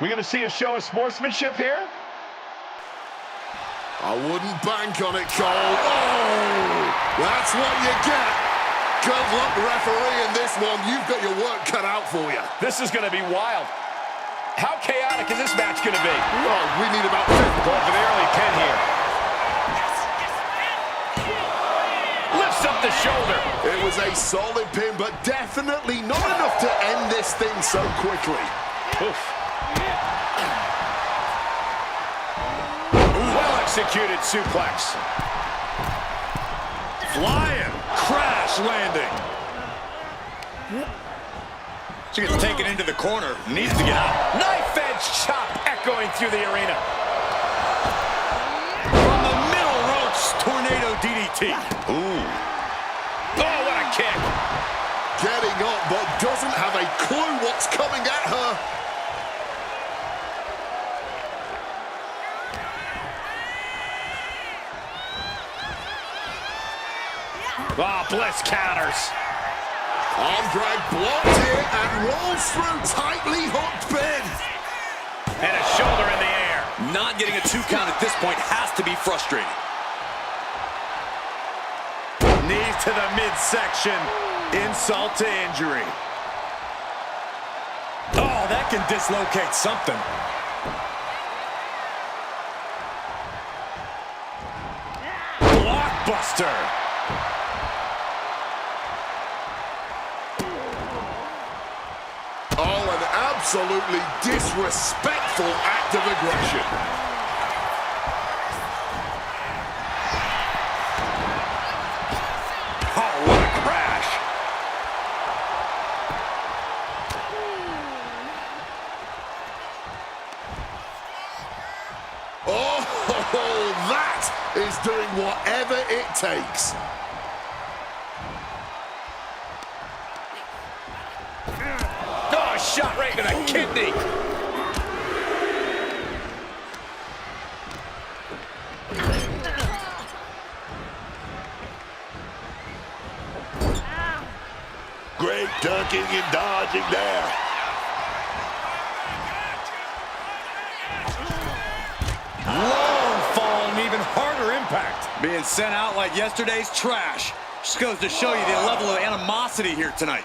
We going to see a show of sportsmanship here? I wouldn't bank on it, Cole. Oh, that's what you get. Good luck, referee, in this one. You've got your work cut out for you. This is going to be wild. How chaotic is this match going to be? Well, we need about 50. Going for the early pin here. Lifts up the shoulder. It was a solid pin, but definitely not enough to end this thing so quickly. Oof. Well-executed suplex. Flying. Crash landing. She gets taken into the corner. Needs to get out. Knife edge chop echoing through the arena. From the middle ropes, tornado DDT. Ooh. Oh, what a kick. Getting up, but doesn't have a clue what's coming at her. Oh, Bliss counters. Arm drag blocked here and rolls through tightly hooked pin. And a shoulder in the air. Not getting a 2 count at this point has to be frustrating. Knees to the midsection. Insult to injury. Oh, that can dislocate something. Blockbuster. Oh, an absolutely disrespectful act of aggression. Oh, what a crash. Oh, that is doing whatever it takes. Shot right to the kidney. Great ducking and dodging there. Long fall and even harder impact. Being sent out like yesterday's trash. Just goes to show you the level of animosity here tonight.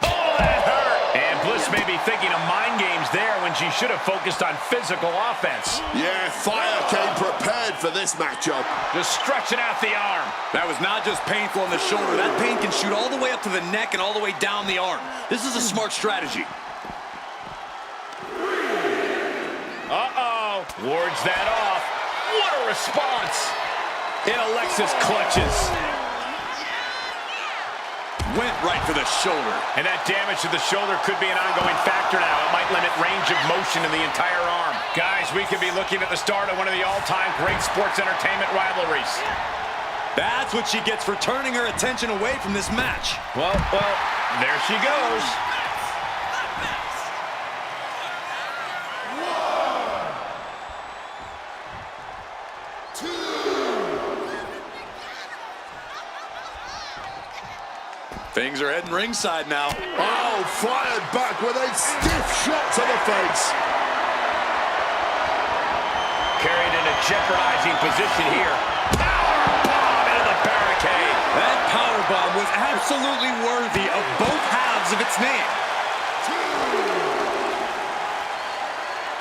Oh, that hurt. And Bliss may be thinking of mind games there when she should have focused on physical offense. Yeah, Fire came prepared for this matchup. Just stretching out the arm. That was not just painful on the shoulder. That pain can shoot all the way up to the neck and all the way down the arm. This is a smart strategy. Uh-oh. Wards that off. What a response. And Alexis clutches. Went right for the shoulder. And that damage to the shoulder could be an ongoing factor now. It might limit range of motion in the entire arm. Guys, we could be looking at the start of one of the all-time great sports entertainment rivalries. That's what she gets for turning her attention away from this match. Well, there she goes. Things are heading ringside now. Oh, fired back with a stiff shot to the face. Carried in a jeopardizing position here. Powerbomb into the barricade. That powerbomb was absolutely worthy of both halves of its name.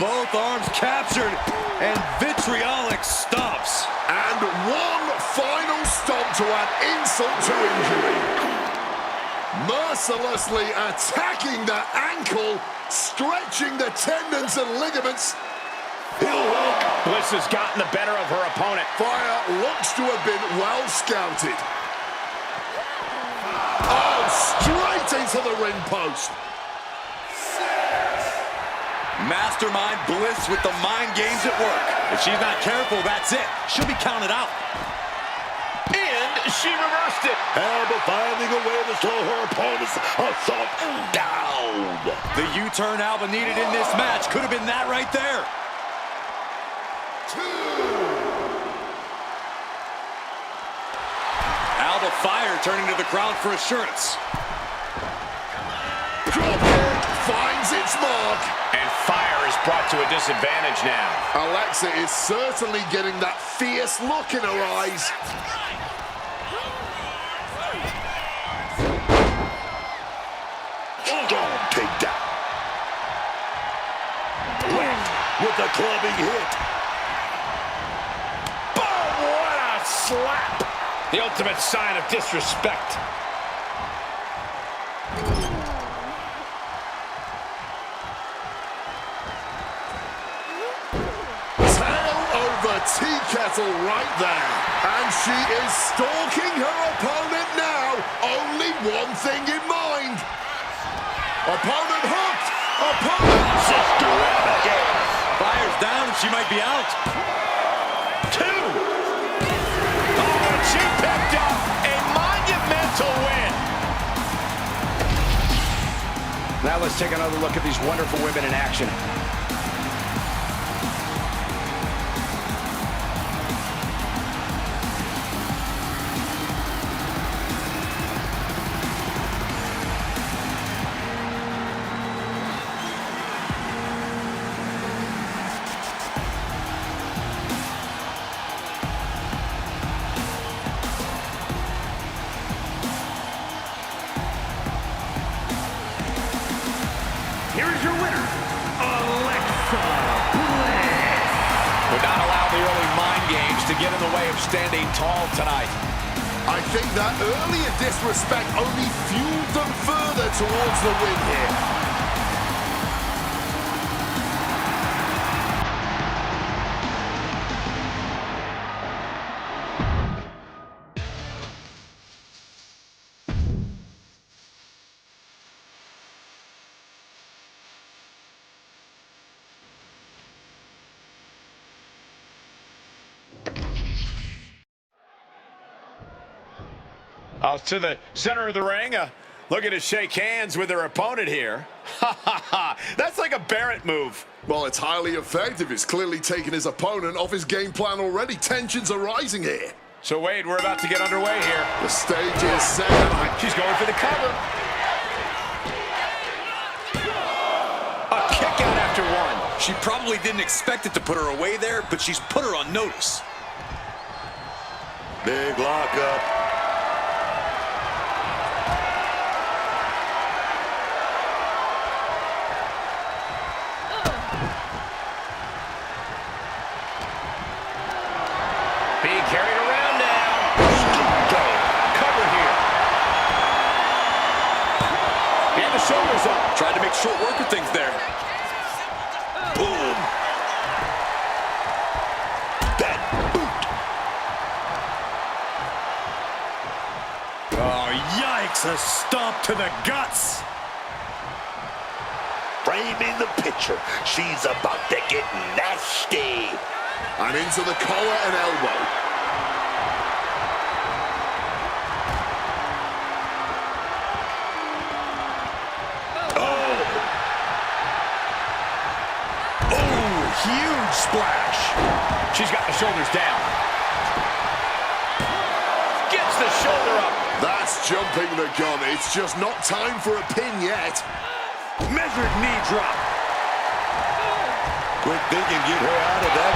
Both arms captured, and vitriolic stomps. And one final stomp to add insult to injury. Mercilessly attacking the ankle, stretching the tendons and ligaments. Bliss has gotten the better of her opponent. Fire looks to have been well scouted. Oh, straight into the ring post. Mastermind Bliss with the mind games at work. If she's not careful, that's it. She'll be counted out. And she reversed it. Alba finding a way to slow her opponent's assault down. The U-turn Alba needed in this match could have been that right there. Alba Fire turning to the crowd for assurance. Drop kick, finds its mark. And fire is brought to a disadvantage now. Alexa is certainly getting that fierce look in her eyes. Take that. Left with a clubbing hit. Boom! What a slap! The ultimate sign of disrespect. Tail over tea kettle right there. And she is stalking her opponent now. Only one thing in mind. Opponent hooked! Opponent! Sister Abigail. Fire's down and she might be out. 2. Oh, and she picked up a monumental win. Now let's take another look at these wonderful women in action. Here is your winner, Alexa Bliss. Would not allow the early mind games to get in the way of standing tall tonight. I think that earlier disrespect only fueled them further towards the win here. To the center of the ring, looking to shake hands with their opponent here. Ha ha ha! That's like a Barrett move. Well, it's highly effective. It's clearly taken his opponent off his game plan already. Tensions are rising here. So, Wade, we're about to get underway here. The stage is set. She's going for the cover. A kick out after one. She probably didn't expect it to put her away there, but she's put her on notice. Big lockup. Being carried around now. Cover here. And the shoulders up. Tried to make short work of things there. Boom. That boot. Oh, yikes. A stomp to the guts. Framing the picture. She's about to get nasty. And into the collar and elbow. Huge splash. She's got the shoulders down. Gets the shoulder up. That's jumping the gun. It's just not time for a pin yet. Measured knee drop. Quick thinking, get her out of that.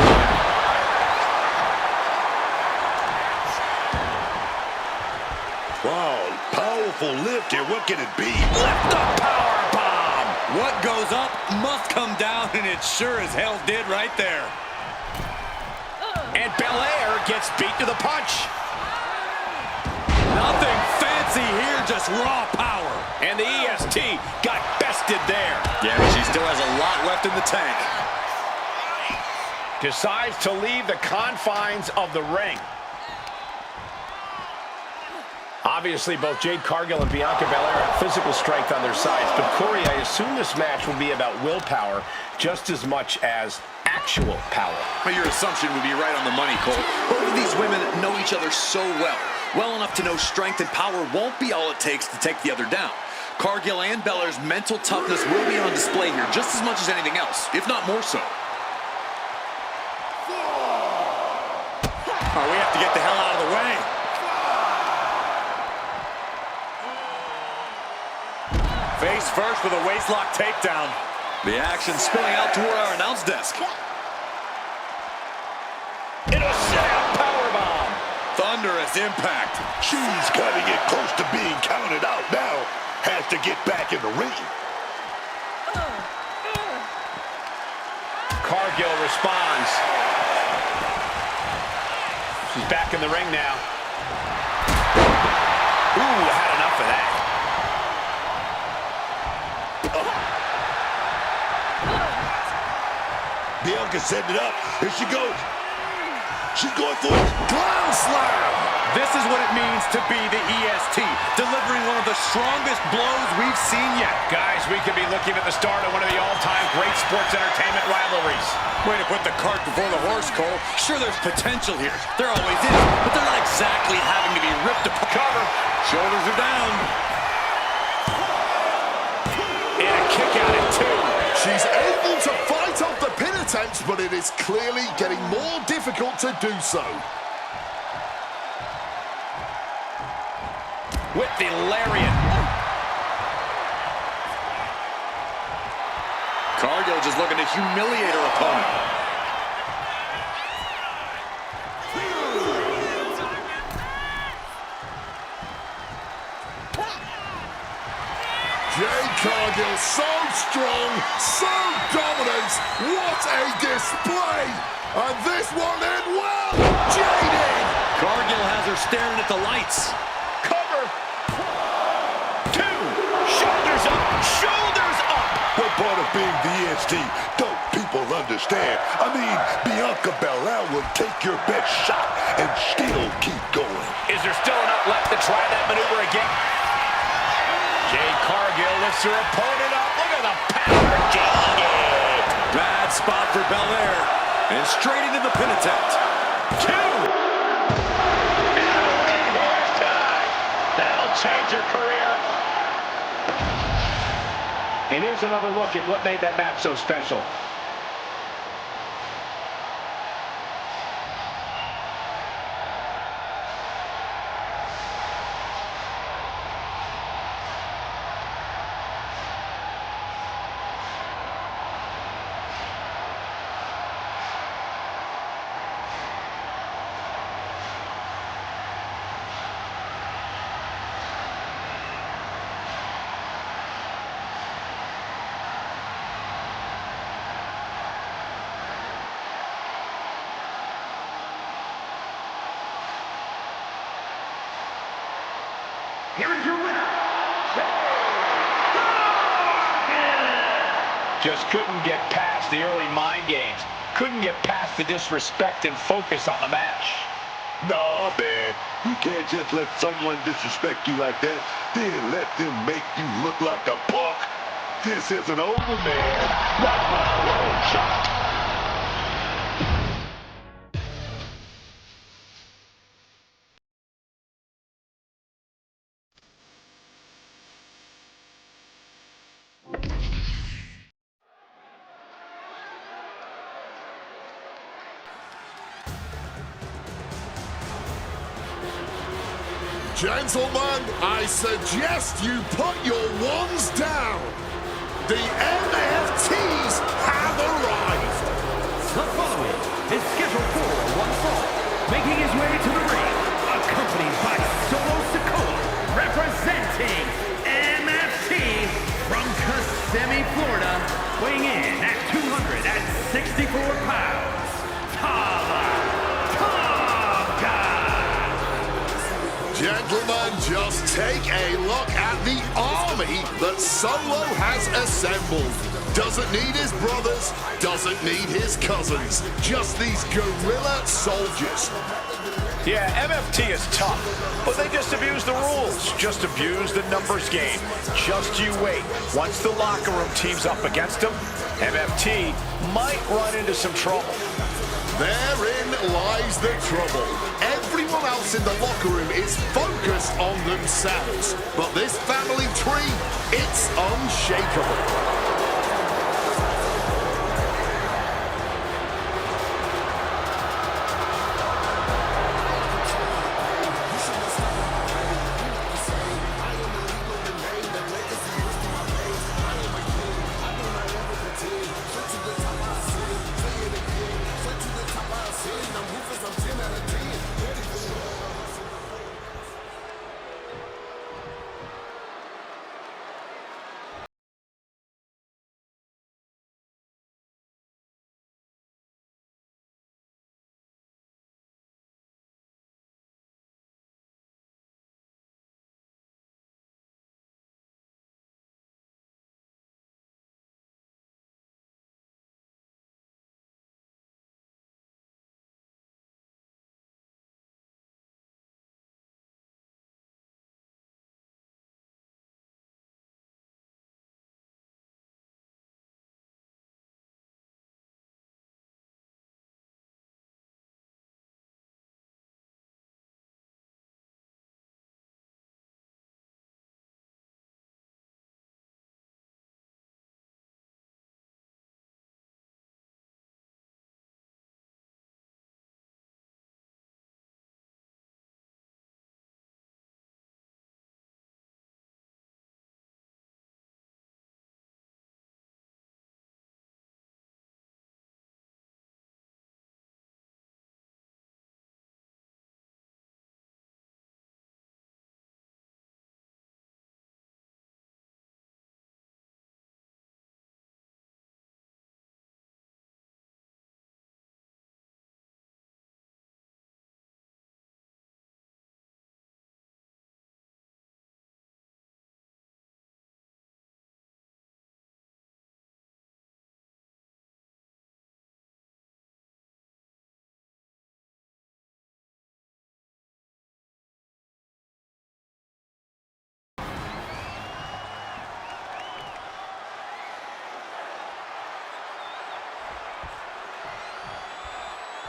Wow, powerful lift here. What can it be? Lift the power bomb. What goes up must come down, and it sure as hell did right there. And Belair gets beat to the punch. Nothing fancy here, just raw power. And the EST got bested there. Yeah, but she still has a lot left in the tank. Decides to leave the confines of the ring. Obviously, both Jade Cargill and Bianca Belair have physical strength on their sides, but Corey, I assume this match will be about willpower just as much as actual power. Well, your assumption would be right on the money, Cole. Both of these women know each other so well enough to know strength and power won't be all it takes to take the other down. Cargill and Belair's mental toughness will be on display here just as much as anything else, if not more so. Oh, we have to get the hell out of the way. Face first with a waistlock takedown. The action spilling out toward our announce desk. In a setup powerbomb. Thunderous impact. She's cutting it close to being counted out now. Has to get back in the ring. Cargill responds. She's back in the ring now. Ooh, had enough of that. Bianca setting it up. Here she goes. She's going for it. Ground slam. This is what it means to be the EST, delivering one of the strongest blows we've seen yet. Guys, we could be looking at the start of one of the all-time great sports entertainment rivalries. Way to put the cart before the horse, Cole. Sure, there's potential here. There always is, but they're not exactly having to be ripped apart. Cover. Shoulders are down. And a kick out at 2. She's able to fight off the pin attempts, but it is clearly getting more difficult to do so. With the lariat. Cargill just looking to humiliate her opponent. Jade Cargill, so strong, so dominant. What a display! And this one in well. Jaded. Cargill has her staring at the lights. Cover. 2. Shoulders up. Shoulders up. What part of being the EST don't people understand? I mean, Bianca Belair will take your best shot and still keep going. Is there still enough left to try that maneuver again? Jade Cargill lifts her opponent up. Look at the power, Jade. Bad spot for Belair. And straight into the pin attempt. 2. That'll change her career. And here's another look at what made that match so special. Here is your winner. Just couldn't get past the early mind games. Couldn't get past the disrespect and focus on the match. Nah, man. You can't just let someone disrespect you like that, then let them make you look like a punk. This isn't over, man. Not my long shot. Gentlemen, I suggest you put your wands down. The NFTs have arrived. The following is scheduled for one fall, making his way to the ring, accompanied by Solo Sikoa, representing MFT from Kissimmee, Florida, weighing in at 264 pounds, Tala. Gentlemen, just take a look at the army that Solo has assembled. Doesn't need his brothers, doesn't need his cousins. Just these guerrilla soldiers. Yeah, MFT is tough, but they just abuse the rules. Just abuse the numbers game. Just you wait. Once the locker room teams up against them, MFT might run into some trouble. Therein lies the trouble. Everyone else in the locker room is focused on themselves. But this family tree, it's unshakable.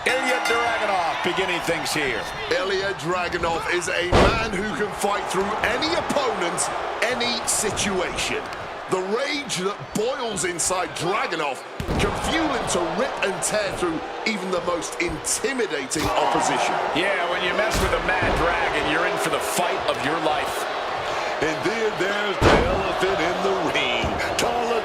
Ilya Dragunov beginning things here. Ilya Dragunov is a man who can fight through any opponent, any situation. The rage that boils inside Dragunov can fuel him to rip and tear through even the most intimidating opposition. Yeah, when you mess with a mad dragon, you're in for the fight of your life. And then there's the elephant in the ring.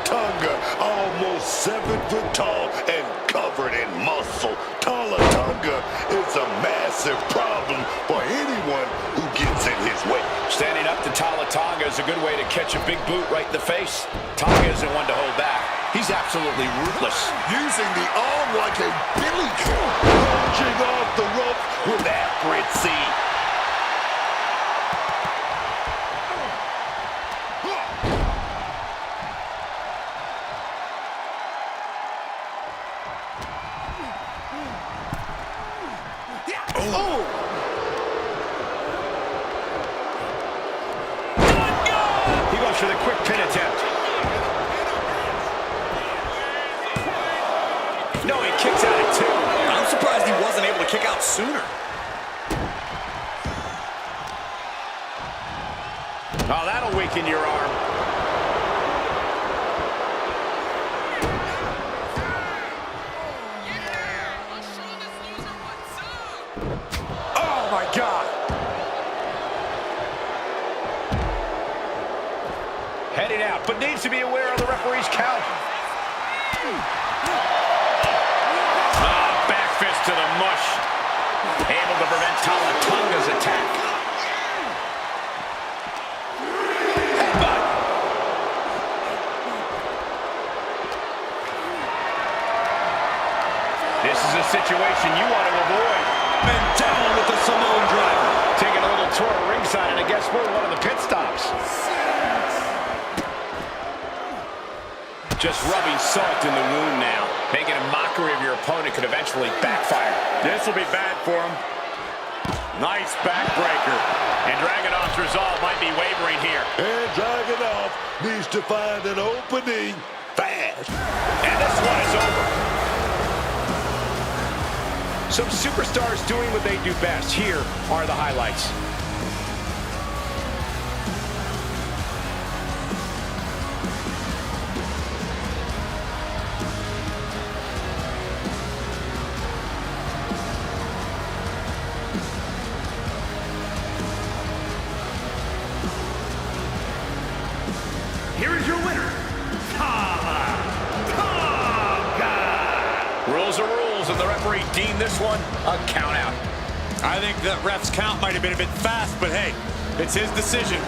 Tonga, almost 7 foot tall and covered in muscle. Tonga is a massive problem for anyone who gets in his way. Standing up to Tonga is a good way to catch a big boot right in the face. Tonga isn't one to hold back. He's absolutely ruthless. Using the arm like a billy club. Launching off the rope with accuracy. He goes for the quick pin attempt. No, he kicks out at 2. I'm surprised he wasn't able to kick out sooner. Oh, that'll weaken your arm. Oh, my God. Heading out, but needs to be aware of the referee's count. Back fist to the mush. Able to prevent Tonga's attack. Headbutt. This is a situation you want to avoid. And down with the Samoan driver. Taking a little tour of ringside, and I guess we're one of the pit stops. Just rubbing salt in the wound now. Making a mockery of your opponent could eventually backfire. This will be bad for him. Nice backbreaker. And Dragunov's resolve might be wavering here. And Dragunov needs to find an opening fast. And this one is over. Some superstars doing what they do best. Here are the highlights. Here is your winner, Tonga. Rules are rules, and the referee deemed this one a count out. I think that ref's count might have been a bit fast, but hey, it's his decision.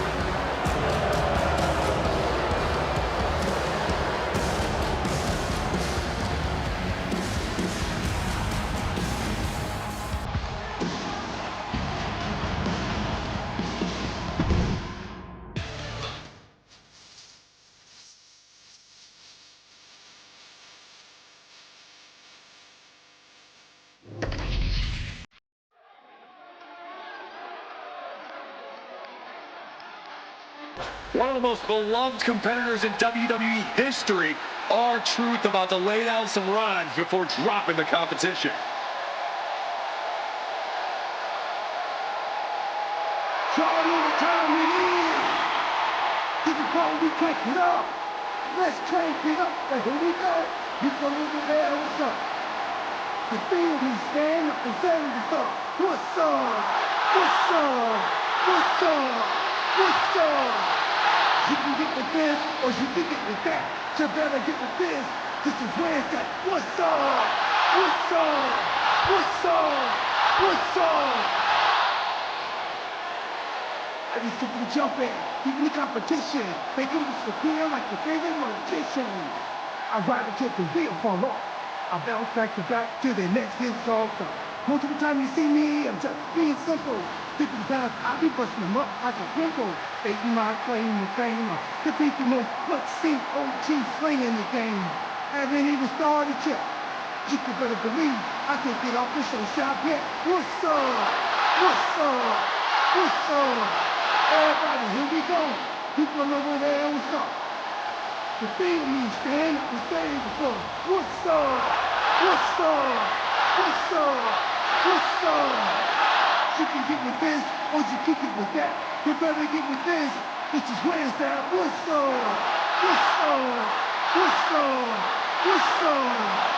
One of the most beloved competitors in WWE history. R-Truth about to lay down some runs before dropping the competition. Charlie overtime it is. This is how we crank it up. Let's crank it up. And here we go. You come over there. What's up? The field is stand up and say what's up. What's up? What's up? What's up? What's up? You can get with this or you can get with that. You better get with this. This is where it's at. What's up? What's up? What's up? What's up? I just took the jump in, even the competition. Make them disappear like your favorite mortician. I'd rather take the wheel fall off. I bounce back to the next hit song. Most of the time you see me, I'm just being simple. Thinking about I be busting them up like a pimple. Taking my claim to fame. The people know much COT slinging the game. Haven't even started yet. You can better believe I can get off this and shout yet. What's up? What's up? What's up? Everybody, here we go. People over there, what's up? The thing means stand up and say before. What's up? What's up? What's up? What's up? You can get with this, or you can get with that. You better get with this. This is where's that? What's up? What's up? What's up? What's up?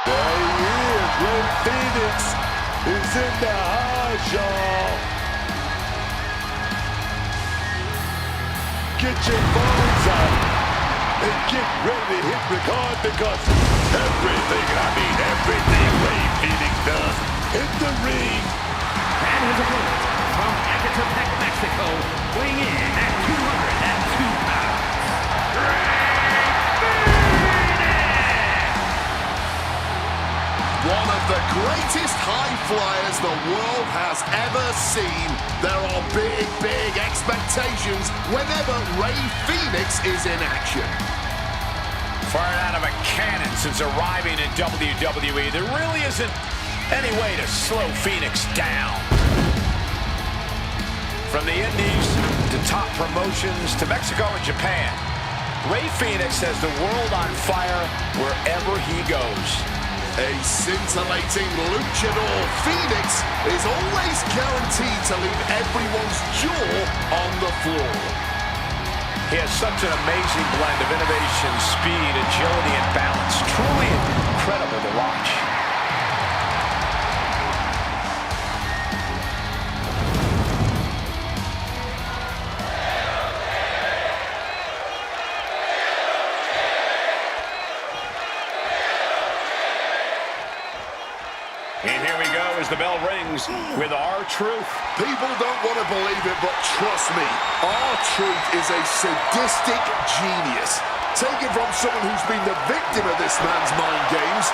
There he is. Rey Fenix is in the house, y'all. Get your phones out and get ready to hit record because everything Rey Fenix does in the ring. And his opponent from Ecatepec, Mexico, weighing in at 202 pounds, One of the greatest high flyers the world has ever seen. There are big expectations whenever Rey Fenix is in action. Fired out of a cannon since arriving in WWE. There really isn't any way to slow Fenix down. From the Indies to top promotions to Mexico and Japan, Rey Fenix has the world on fire wherever he goes. A scintillating luchador, Fenix is always guaranteed to leave everyone's jaw on the floor. He has such an amazing blend of innovation, speed, agility, and balance. Truly incredible to watch. And here we go as the bell rings with R-Truth. People don't want to believe it, but trust me, R-Truth is a sadistic genius. Taken from someone who's been the victim of this man's mind games,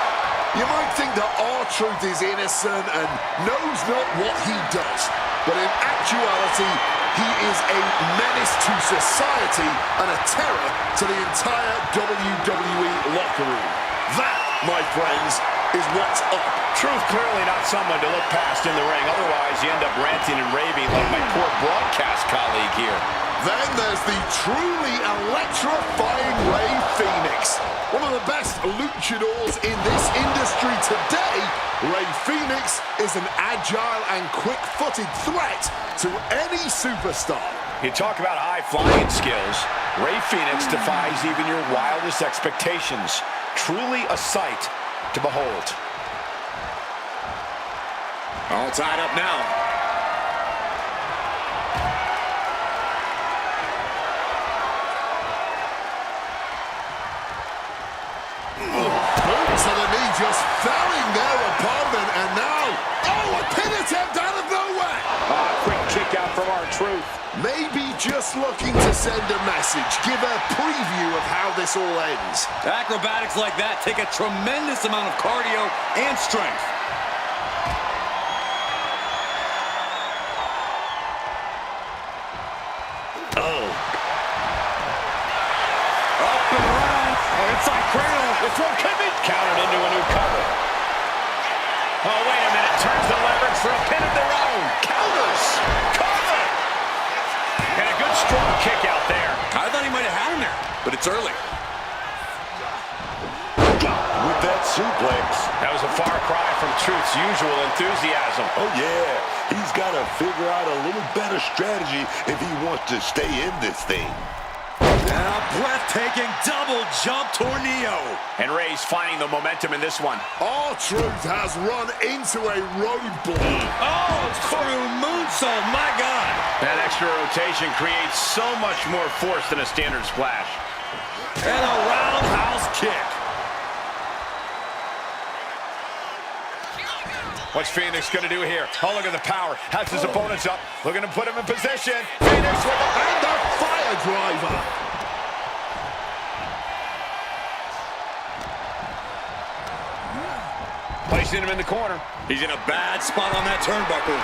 you might think that R-Truth is innocent and knows not what he does. But in actuality, he is a menace to society and a terror to the entire WWE locker room. That, my friends, is what's up. Truth clearly not someone to look past in the ring. Otherwise, you end up ranting and raving like my poor broadcast colleague here. Then there's the truly electrifying Rey Fenix. One of the best luchadors in this industry today, Rey Fenix is an agile and quick-footed threat to any superstar. You talk about high-flying skills. Rey Fenix defies even your wildest expectations. Truly a sight to behold. All tied up now. Boot to the knee, just felling their opponent, and now, a pin attempt out of nowhere! Quick kick out from R-Truth. Maybe just looking to send a message, give a preview of how this all ends. Acrobatics like that take a tremendous amount of cardio and strength. Up and around. Inside cradle. The throw could be countered into a new cover. Oh, wait a minute. Turns the leverage for a pin of their own. Counters. Cover. And a good strong kick out there. I thought he might have had him there, but it's early. With that suplex. That was a far cry from Truth's usual enthusiasm. Oh, yeah. He's got to figure out a little better strategy if he wants to stay in this thing. And a breathtaking double jump tornado. And Rey's finding the momentum in this one. R-Truth has run into a roadblock. Oh, through moonsault, my God. That extra rotation creates so much more force than a standard splash. And a roundhouse kick. What's Phoenix going to do here? Oh, look at the power. Has his opponents up. Looking to put him in position. Phoenix with a And a fire driver. Placing him in the corner. He's in a bad spot on that turnbuckle.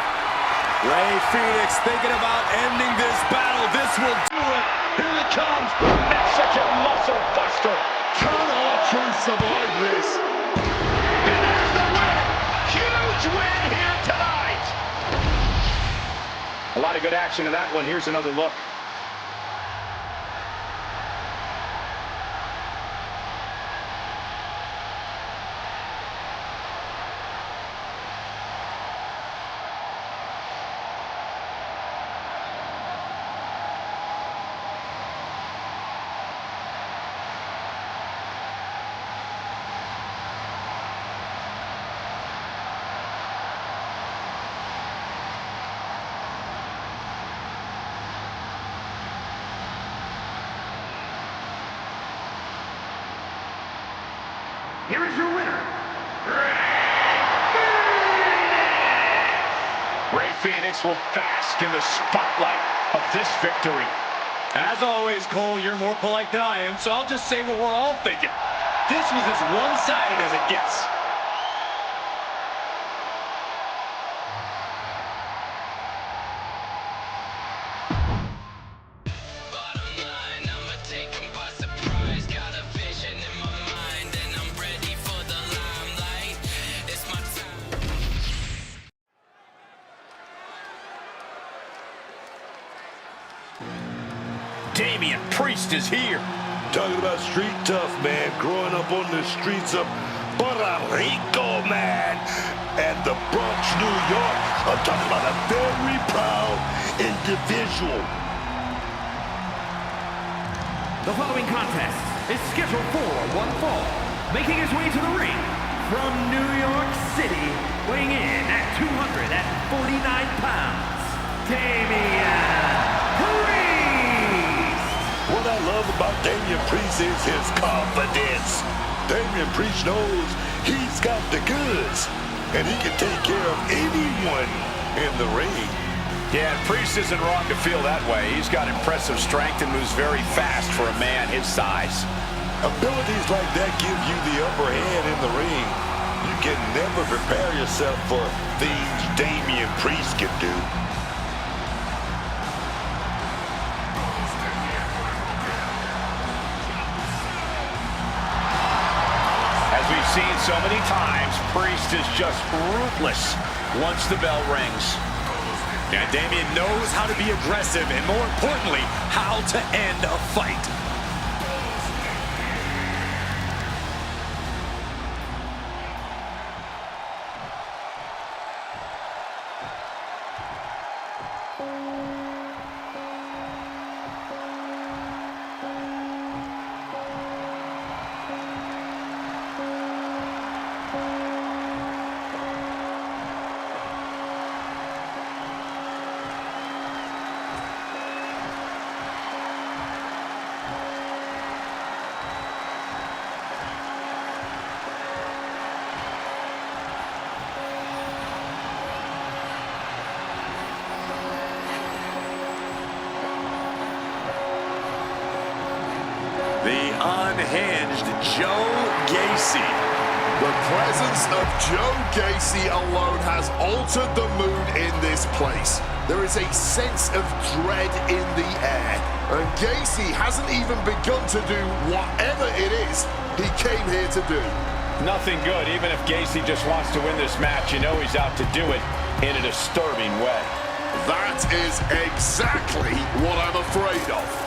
Rey Fenix thinking about ending this battle. This will do it. Here it comes. Mexican muscle buster. Can our crew survive this? And there's the win. Huge win here tonight. A lot of good action in that one. Here's another look. Here is your winner, Rey Fenix will bask in the spotlight of this victory. As always, Cole, you're more polite than I am, so I'll just say what we're all thinking. This was as one-sided as it gets. Damian Priest is here. Talking about street tough, man. Growing up on the streets of Puerto Rico, man. And the Bronx, New York. I'm talking about a very proud individual. The following contest is scheduled for one fall. Making his way to the ring from New York City, weighing in at 249 pounds, Damian Priest. What I love about Damian Priest is his confidence. Damian Priest knows he's got the goods, and he can take care of anyone in the ring. Yeah, and Priest isn't wrong to feel that way. He's got impressive strength and moves very fast for a man his size. Abilities like that give you the upper hand in the ring. You can never prepare yourself for things Damian Priest can do. As we've seen so many times, Priest is just ruthless once the bell rings. And Damian knows how to be aggressive and, more importantly, how to end a fight. The unhinged Joe Gacy. The presence of Joe Gacy alone has altered the mood in this place. There is a sense of dread in the air. And Gacy hasn't even begun to do whatever it is he came here to do. Nothing good. Even if Gacy just wants to win this match, you know he's out to do it in a disturbing way. That is exactly what I'm afraid of.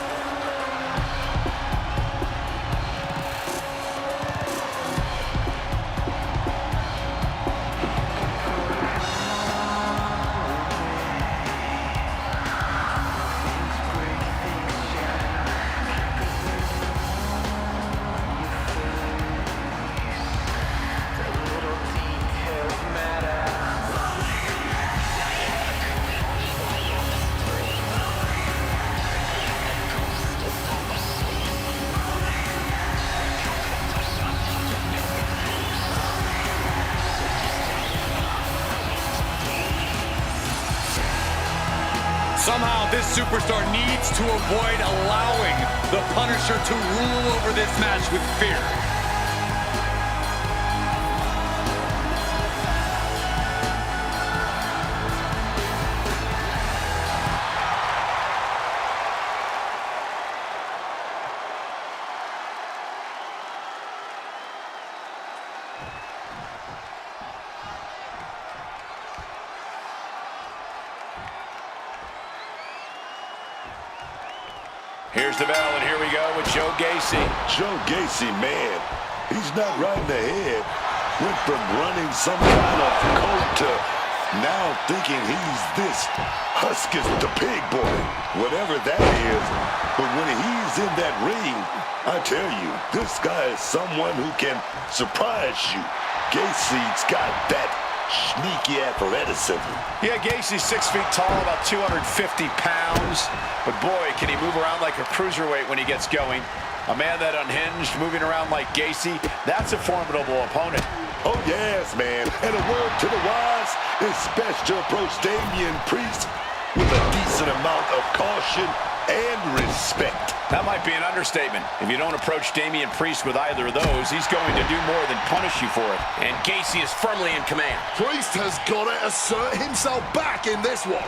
Somehow this superstar needs to avoid allowing the Punisher to rule over this match with fear. Here's the bell, and here we go with Joe Gacy. Joe Gacy, man, he's not right in the head. Went from running some kind of cult to now thinking he's this Huskus the pig boy, whatever that is. But when he's in that ring, I tell you, this guy is someone who can surprise you. Gacy's got that sneaky athleticism. Yeah, Gacy's 6 feet tall, about 250 pounds. But boy, can he move around like a cruiserweight when he gets going. A man that unhinged, moving around like Gacy, that's a formidable opponent. Oh, yes, man. And a word to the wise, it's best to approach Damian Priest with a decent amount of caution and respect. That might be an understatement. If you don't approach Damian Priest with either of those, he's going to do more than punish you for it. And Gacy is firmly in command. Priest has got to assert himself back in this one.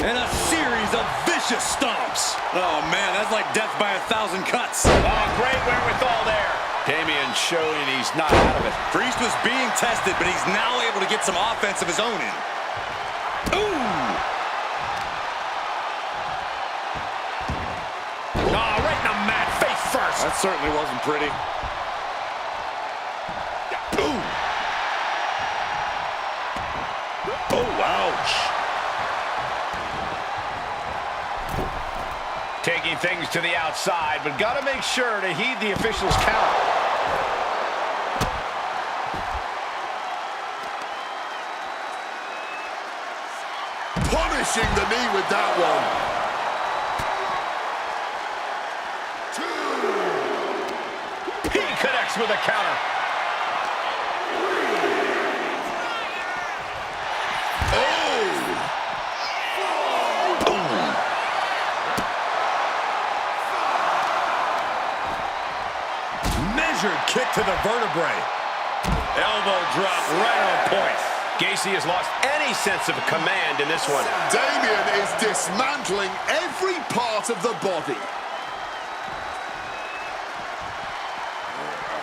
And a series of vicious stomps. Oh, man, that's like death by 1,000 cuts. Oh, great wherewithal there. Damian showing he's not out of it. Priest was being tested, but he's now able to get some offense of his own in. Ooh! Oh, right in the mat, face first. That certainly wasn't pretty. Ooh! Oh, ouch! Taking things to the outside, but got to make sure to heed the official's count. Punishing the knee with that one. 2. He connects with a counter. Kick to the vertebrae. Elbow drop right on point. Gacy has lost any sense of command in this one. Damian is dismantling every part of the body.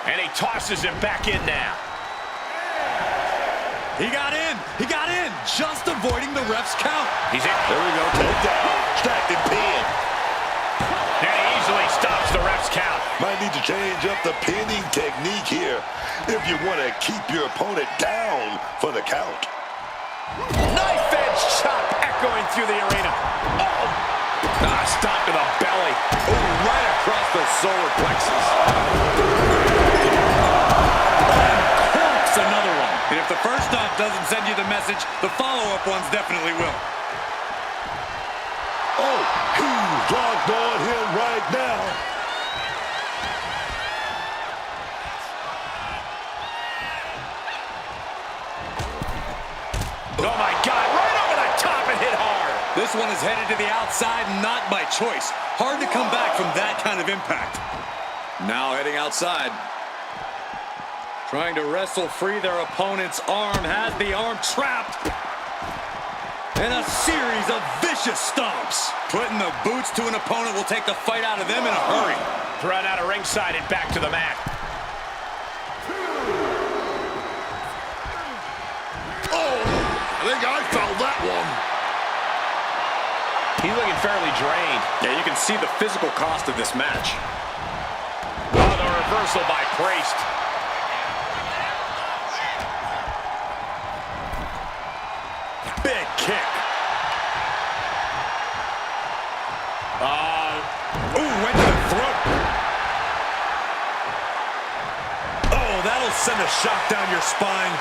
And he tosses him back in now. He got in. He got in. Just avoiding the ref's count. He's in. There we go. Take down. Stacked and pin. And he easily stops the ref's count. Might need to change up the pinning technique here if you want to keep your opponent down for the count. Knife edge chop echoing through the arena. Uh-oh. Stop to the belly. Oh, right across the solar plexus. And corks another one. And if the first stop doesn't send you the message, the follow-up ones definitely will. Oh, he's locked on him right now. Oh, my God. Right over the top and hit hard. This one is headed to the outside, not by choice. Hard to come back from that kind of impact. Now heading outside. Trying to wrestle free their opponent's arm. Has the arm trapped. And a series of vicious stomps. Putting the boots to an opponent will take the fight out of them in a hurry. Thrown out of ringside and back to the mat. I think I felt that one. He's looking fairly drained. Yeah, you can see the physical cost of this match. Oh, the reversal by Priest. Big kick. Ooh, went to the throat. Oh, that'll send a shock down your spine.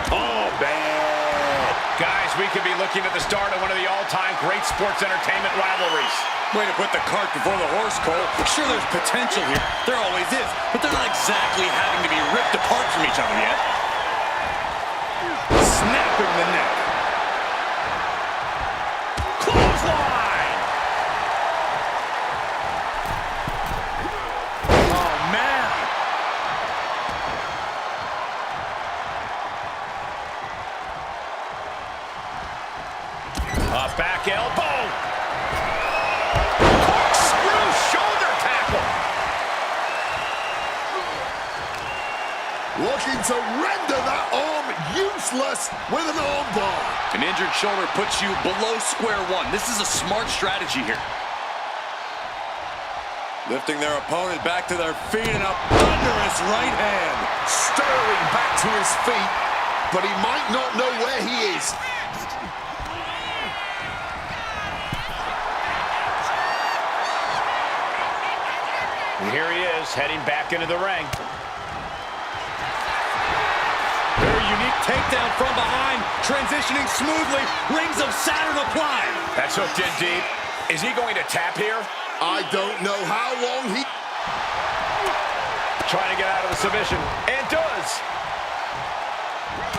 Oh, bad. Guys, we could be looking at the start of one of the all-time great sports entertainment rivalries. Way to put the cart before the horse, Cole. Sure, there's potential here. There always is. But they're not exactly having to be ripped apart from each other yet. Snapping the neck. Clothesline! Oh, man. A back elbow. Corkscrew shoulder tackle. Looking to render that arm useless with an arm bar. An injured shoulder puts you below square one. This is a smart strategy here. Lifting their opponent back to their feet and a thunderous right hand. Sterling back to his feet, but he might not know where he is. And here he is, heading back into the ring. Very unique takedown from behind, transitioning smoothly, rings of Saturn applied. That's hooked in deep. Is he going to tap here? I don't know how long he... Trying to get out of the submission, and does.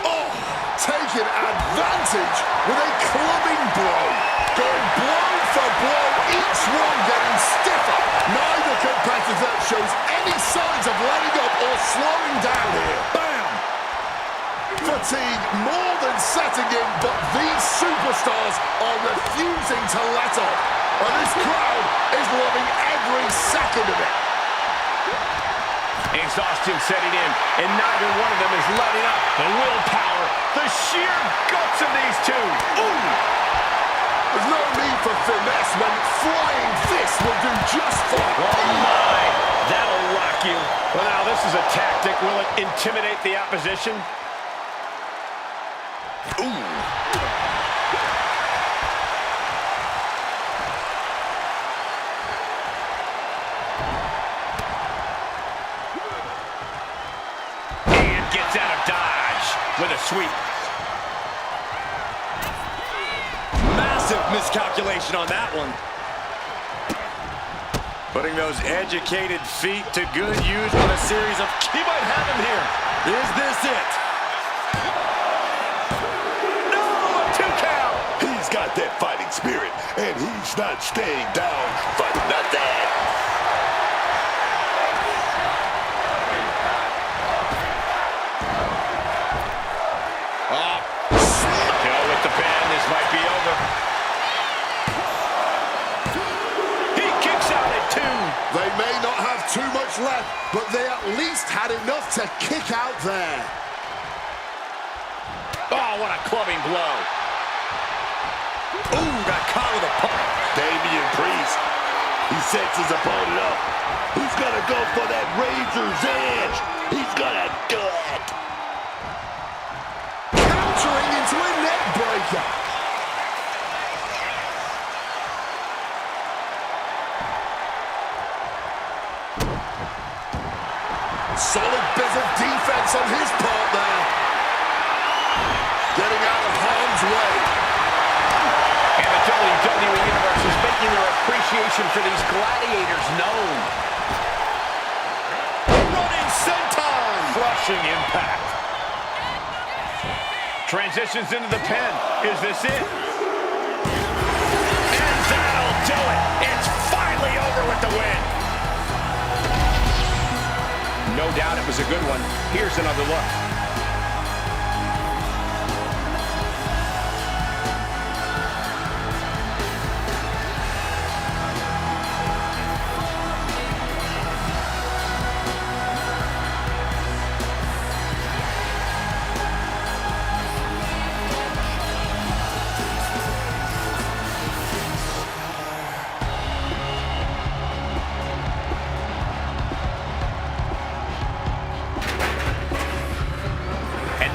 Oh, taking advantage with a clubbing blow. Going blow for blow, each one getting stiffer. Neither competitor shows any signs of letting up or slowing down here. Bam! Fatigue more than setting in, but these superstars are refusing to let up. And this crowd is loving every second of it. Exhaustion setting in, and neither one of them is letting up. The willpower, the sheer guts of these two. Ooh! There's no need for finesse when flying fists will do just fine. Oh my, that'll rock you. Well, now this is a tactic. Will it intimidate the opposition? Ooh. And gets out of dodge with a sweep. Massive miscalculation on that one. Putting those educated feet to good use with a series of... He might have him here. Is this it? No, a 2 count. He's got that fighting spirit, and he's not staying down for nothing. Go with the pin. This might be over. He kicks out at 2. They may not have too much left, but they at least had enough to kick out there. Oh, what a clubbing blow. Ooh, got caught with a pump. Damian Priest, he sets his opponent up. He's gonna go for that razor's edge. He's gonna do it. Countering into a neck breaker. Solid bit of defense on his part there. Getting out of harm's way. And the WWE Universe is making their appreciation for these gladiators known. Running senton. Crushing impact. Transitions into the pin. Is this it? And that'll do it. It's finally over with the win. No doubt it was a good one. Here's another look.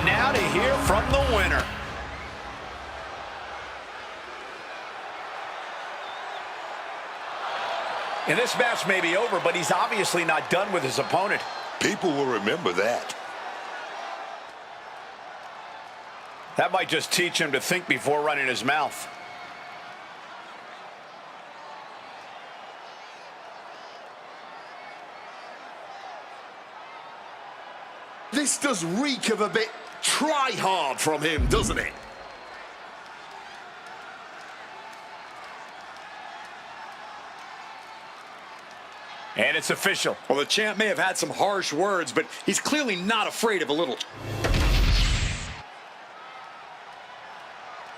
Now to hear from the winner. And this match may be over, but he's obviously not done with his opponent. People will remember that. That might just teach him to think before running his mouth. This does reek of a bit try hard from him, doesn't it? And it's official. Well, the champ may have had some harsh words, but he's clearly not afraid of a little